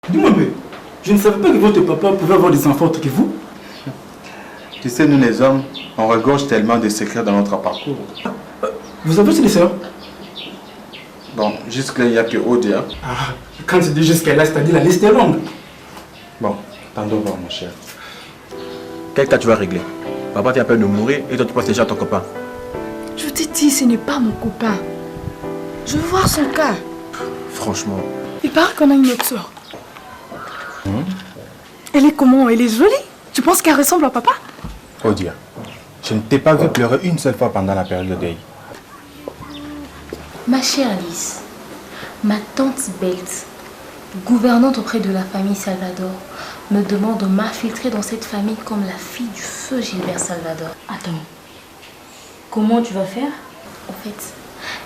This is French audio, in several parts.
Dis-moi, mais je ne savais pas que votre papa pouvait avoir des enfants autres que vous. Tu sais, nous les hommes, on regorge tellement de secrets dans notre parcours. Vous avez aussi des sœurs? Bon, jusque-là, il n'y a que Odia. Ah, quand tu dis jusqu'à là, c'est-à-dire la liste est longue. Bon, t'en dois voir, mon cher. Quel cas tu vas régler? Papa t'a peur de mourir et toi tu penses déjà à ton copain. Je te dis, ce n'est pas mon copain. Je veux voir son cas. Franchement. Il paraît qu'on a une autre soeur. Elle est comment? Elle est jolie? Tu penses qu'elle ressemble à papa? Odia, je ne t'ai pas vu pleurer une seule fois pendant la période de deuil. Ma chère Alice, ma tante Belt, gouvernante auprès de la famille Salvador, me demande de m'infiltrer dans cette famille comme la fille du feu Gilbert Salvador. Attends, comment tu vas faire? En fait,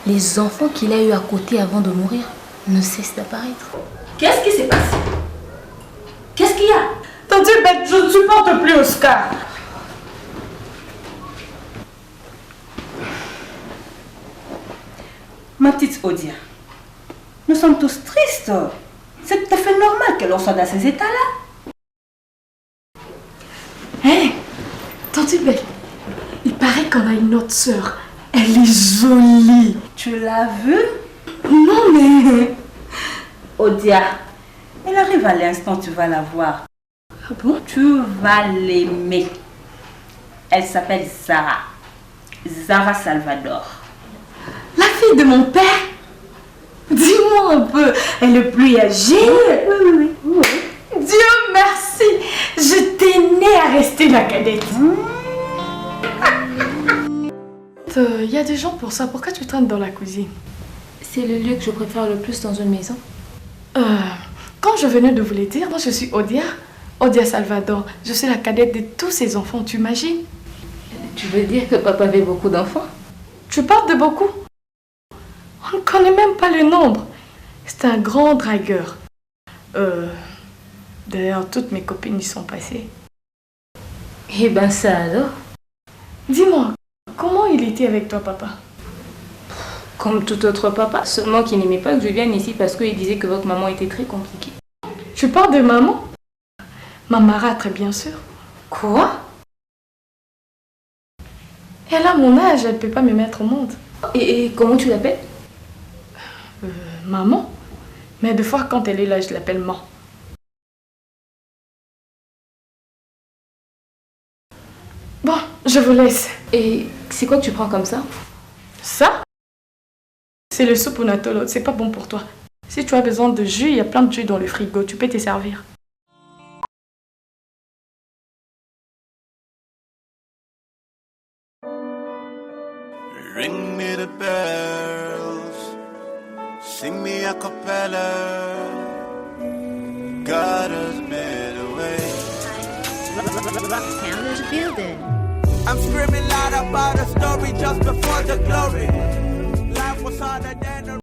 les enfants qu'il a eu à côté avant de mourir ne cessent d'apparaître. Qu'est-ce qui s'est passé? Qu'est-ce qu'il y a? Tante Bête, je ne supporte plus Oscar. Ma petite Odia, nous sommes tous tristes. C'est tout à fait normal que l'on soit dans ces états-là. Hé, Tante Bête, il paraît qu'on a une autre sœur. Elle est jolie. Tu l'as vue? Non mais... Odia, elle arrive à l'instant, tu vas la voir. Ah bon? Tu vas l'aimer. Elle s'appelle Zara. Zara Salvador. La fille de mon père? Dis-moi un peu, elle est plus âgée? Oui. Dieu merci, j'étais née à rester la cadette. Il y a des gens pour ça, pourquoi tu traînes dans la cuisine? C'est le lieu que je préfère le plus dans une maison. Quand je venais de vous le dire, moi je suis Odia Salvador. Je suis la cadette de tous ces enfants, tu imagines? Tu veux dire que papa avait beaucoup d'enfants? Tu parles de beaucoup? On ne connaît même pas le nombre. C'est un grand dragueur. D'ailleurs, toutes mes copines y sont passées. Eh ben ça alors. Dis-moi, comment il était avec toi, papa? Comme tout autre papa, seulement qu'il n'aimait pas que je vienne ici parce qu'il disait que votre maman était très compliquée. Tu parles de maman? Ma marâtre, bien sûr. Quoi? Elle a mon âge, elle ne peut pas me mettre au monde. Et comment tu l'appelles? Maman. Mais des fois, quand elle est là, je l'appelle maman. Bon, je vous laisse. Et c'est quoi que tu prends comme ça? Ça? C'est le soupe au natolo, c'est pas bon pour toi. Si tu as besoin de jus, il y a plein de jus dans le frigo, tu peux te servir. Ring me the bells, sing me a cappella, God has made a way. Rocktown is building. I'm screaming loud about a story just before the glory. Life was harder than a...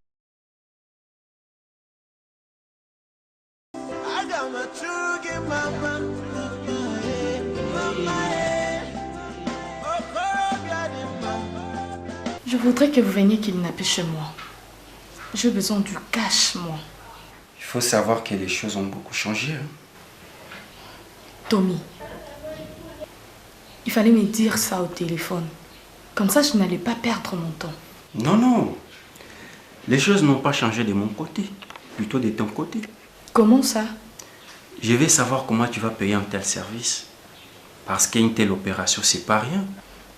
I got my truth in my mind. Je voudrais que vous veniez kidnapper chez moi. J'ai besoin du cash, moi. Il faut savoir que les choses ont beaucoup changé. Hein. Tommy, il fallait me dire ça au téléphone. Comme ça, je n'allais pas perdre mon temps. Non, non. Les choses n'ont pas changé de mon côté. Plutôt de ton côté. Comment ça? Je vais savoir comment tu vas payer un tel service. Parce qu'une telle opération, c'est pas rien.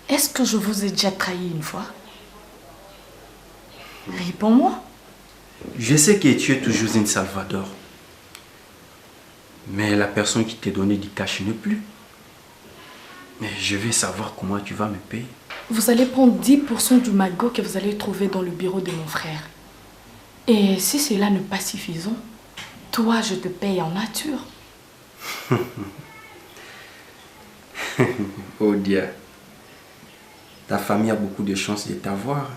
Est-ce que je vous ai déjà trahi une fois? Réponds-moi. Je sais que tu es toujours une Salvador. Mais la personne qui t'a donné du cash n'est plus. Mais je vais savoir comment tu vas me payer. Vous allez prendre 10% du magot que vous allez trouver dans le bureau de mon frère. Et si cela n'est pas suffisant, toi, je te paye en nature. Odia, ta famille a beaucoup de chances de t'avoir.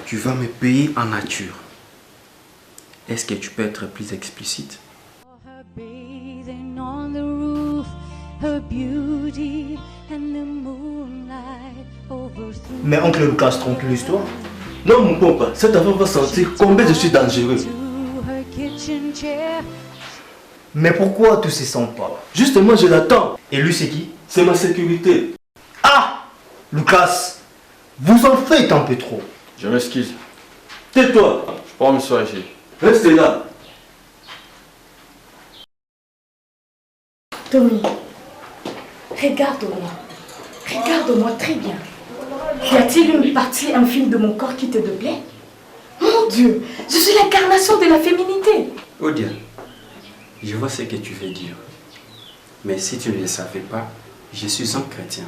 Tu vas me payer en nature. Est-ce que tu peux être plus explicite? Mais oncle Lucas trompe l'histoire. Non mon papa, cette affaire va sentir combien je suis dangereux. Mais pourquoi tous ces sons pas? Justement, je l'attends. Et lui, c'est qui? C'est ma sécurité. Ah! Lucas, vous en faites un peu trop. Je m'excuse. Tais-toi. Je prends m'asseoir ici. Reste là. Tommy, regarde-moi. Regarde-moi très bien. Y a-t-il une partie infime de mon corps qui te déplaît? Mon Dieu, je suis l'incarnation de la féminité. Odia, je vois ce que tu veux dire. Mais si tu ne le savais pas, je suis un chrétien.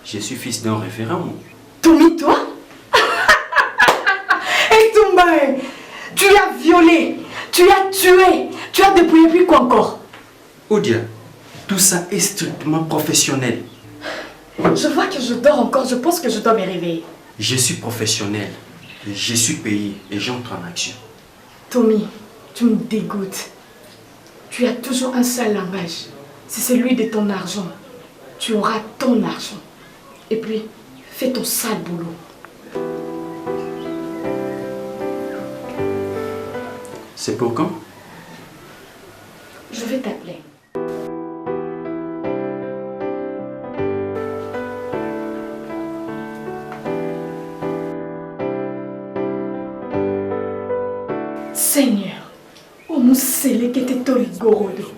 Je suis fils d'un révérend. Tommy, toi? Hey Toumbaye, tu as violé, tu as tué, tu as dépouillé, puis quoi encore? Odia, tout ça est strictement professionnel. Je vois que je dors encore, je pense que je dois me réveiller. Je suis professionnel, je suis payé et j'entre en action. Tommy, tu me dégoûtes. Tu as toujours un seul langage, c'est celui de ton argent. Tu auras ton argent. Et puis, fais ton sale boulot. C'est pour quand? Je vais t'appeler. Seigneur, oh mon Seigneur, que t'es toligorodo.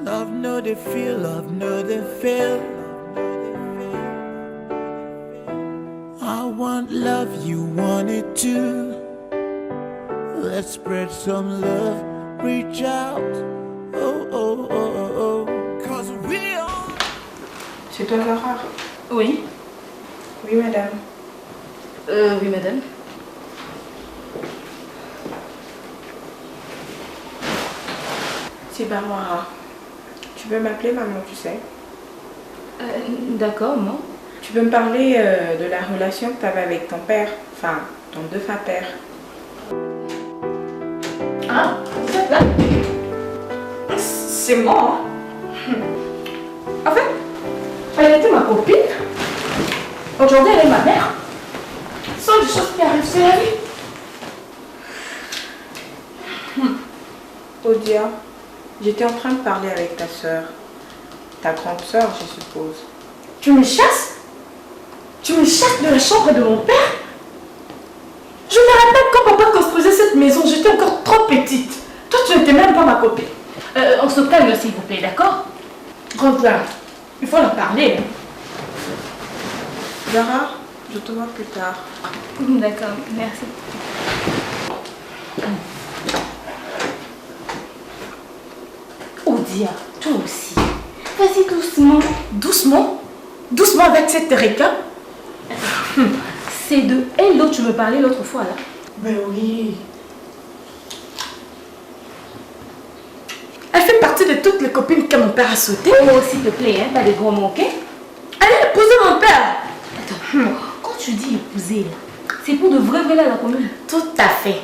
Love no they feel, love no they feel. I want love, you want it too. Let's spread some love, reach out. Oh, oh, oh, oh, oh. Cause we all... C'est toi Zahra? Oui. Oui madame. Oui, madame. C'est Barbara. Tu peux m'appeler maman, tu sais. D'accord, moi. Tu peux me parler de la relation que tu avais avec ton père, enfin, ton défunt père. Ah, vous êtes là? C'est moi. En fait, elle était ma copine. Aujourd'hui, elle est ma mère. Ce sont des choses qui arrivent sur la vie. Odia, j'étais en train de parler avec ta soeur. Ta grande soeur, je suppose. Tu me chasses? Tu me chasses de la chambre de mon père? Je me rappelle quand papa construisait cette maison, j'étais encore trop petite. Toi, tu n'étais même pas ma copine. On se calme, s'il vous plaît, d'accord? Rentre là. Il faut en parler. Zahra, je te vois plus tard. D'accord, merci. Odia, toi aussi. Vas-y doucement. Doucement? Doucement avec cette Tereka? C'est de elle dont tu me parlais l'autre fois, là? Ben oui. Elle fait partie de toutes les copines que mon père a sautées. Oh, s'il te plaît, hein, pas de gros mots, ok? Elle a épousé mon père. Attends, quand tu dis épouser, là, c'est pour de vrai là, la commune? Tout à fait.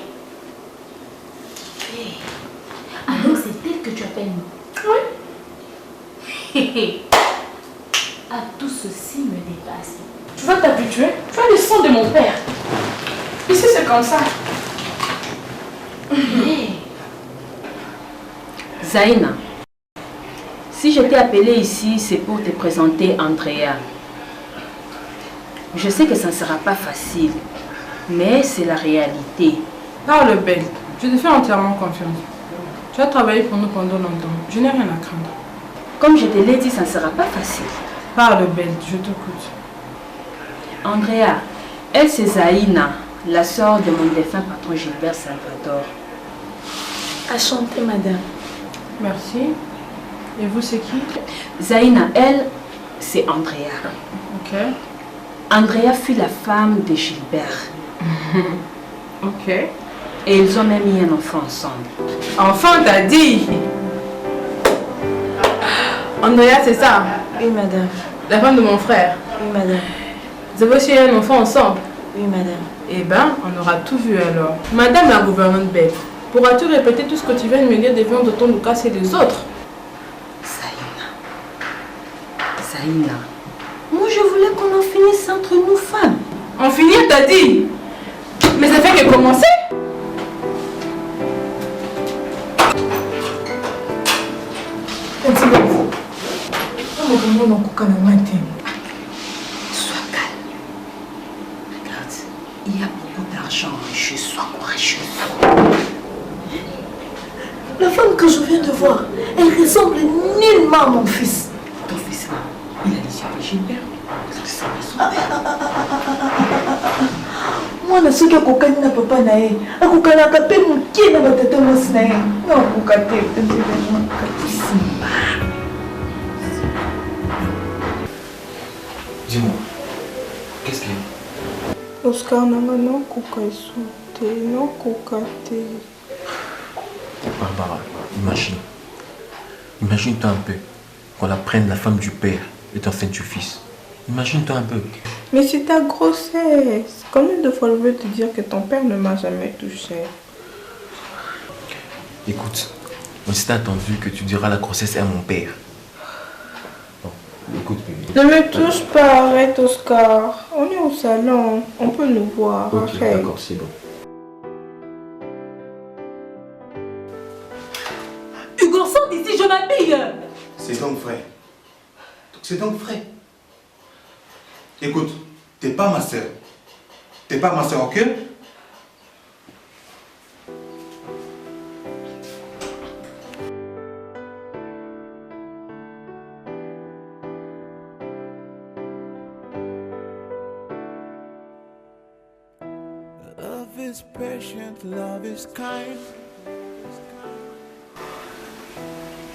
Alors c'est elle que tu appelles nous? Oui. Ah, tout ceci me dépasse. Tu vas t'habituer. Tu as le sang de mon père. Ici, c'est comme ça. Zaina, si je t'ai appelé ici, c'est pour te présenter Andrea. Je sais que ça ne sera pas facile, mais c'est la réalité. Parle belle, je te fais entièrement confiance. Tu as travaillé pour nous pendant longtemps, je n'ai rien à craindre. Comme je te l'ai dit, ça ne sera pas facile. Parle belle, je t'écoute. Andrea, elle c'est Zaina, la sœur de mon défunt patron Gilbert Salvador. Enchantée, madame. Merci. Et vous, c'est qui? Zaina, elle, c'est Andrea. Ok. Andrea fut la femme de Gilbert. Ok. Et ils ont même eu un enfant ensemble. Enfant, t'as dit? Andrea, c'est ça? Oui, madame. La femme de mon frère? Oui, madame. Vous avez aussi eu un enfant ensemble? Oui, madame. Eh ben, on aura tout vu alors. Madame la gouvernante belle, pourras-tu répéter tout ce que tu viens de me dire des viandes de ton Lucas et des autres? Zaina, moi je voulais qu'on en finisse entre nous femmes. En finir, t'as dit? Mais ça fait que commencer. Sois calme. Regarde, il y a beaucoup d'argent en jeu, sois courageuse. La femme que je viens de voir, elle ressemble nullement à mon fils. Ton fils, il a les yeux de Gilbert. Moi, je suis que kokani na papa na ye. Akokana ka pe mukie na batata mwasi na ye. Na kokate, Dis-moi, qu'est-ce qu'il y a? Oscar nanga non kokate, non kokate. Barbara, imagine. Imagine-toi un peu qu'on apprenne la femme du père est enceinte du fils. Imagine-toi un peu. Mais c'est ta grossesse. Combien de fois je veux te dire que ton père ne m'a jamais touché? Écoute, on s'est attendu que tu diras la grossesse est mon père. Bon, écoute, bébé. Ne me touche pas, arrête Oscar. On est au salon, on peut nous voir. Ok, Arrête. d'accord, c'est bon. Hugo, sors d'ici, je m'habille. C'est donc vrai. C'est donc vrai. Écoute, t'es pas ma soeur. T'es pas ma soeur, ok? Love is patient, love is kind.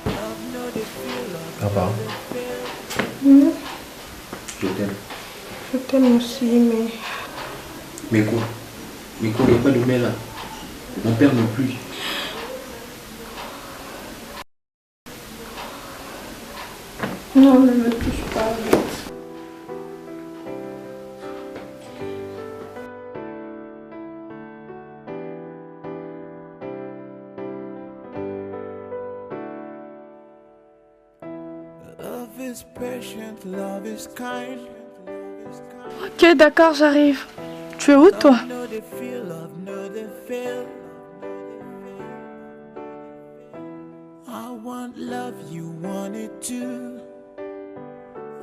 Love know the feel of Papa, je t'aime. Je t'aime aussi, mais... Mais quoi? Mais quoi, il n'y a pas de mais là. Mon père non plus. Non, ne me touche pas, arrête. love is patient, love is kind. Ok, d'accord, j'arrive. Tu es où, toi? Know the feel, love know the feel. I want love, you want it too.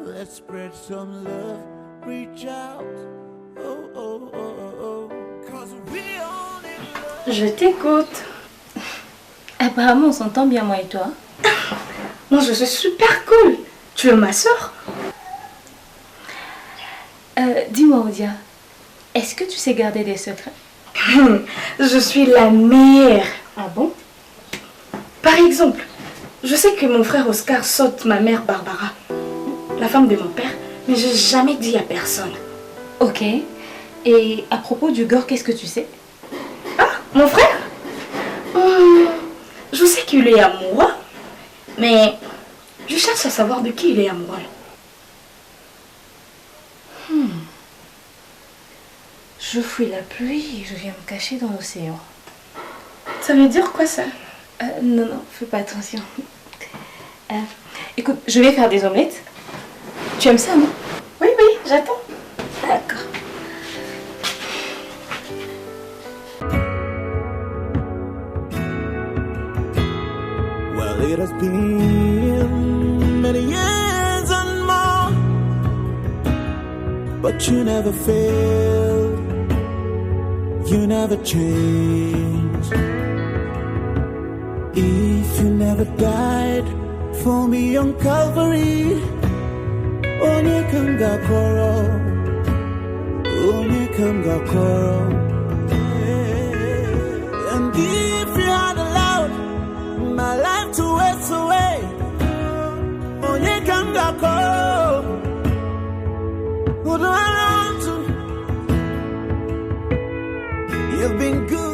Let's spread some love, reach out. Oh, oh, oh, oh, oh. 'Cause we all need love. Je t'écoute. Apparemment, on s'entend bien, moi et toi. Moi, je suis super cool. Tu es ma soeur? Dis-moi, Odia, est-ce que tu sais garder des secrets? Je suis la meilleure. Ah bon? Par exemple, je sais que mon frère Oscar saute ma mère Barbara, la femme de mon père, mais je n'ai jamais dit à personne. Ok. Et à propos du gore, qu'est-ce que tu sais? Ah, mon frère? Je sais qu'il est amoureux, mais je cherche à savoir de qui il est amoureux. Je fuis la pluie et je viens me cacher dans l'océan. Ça veut dire quoi, ça? Non, non, fais pas attention. Écoute, je vais faire des omelettes. Tu aimes ça, non? Oui, oui, j'attends. D'accord. Well, it has been many years and more, but you never failed, you never changed. If you never died for me on Calvary, onye kanga koro, onye kanga koro. And if you had allowed my life to waste away, onye kanga koro, who do I run to? You've been good.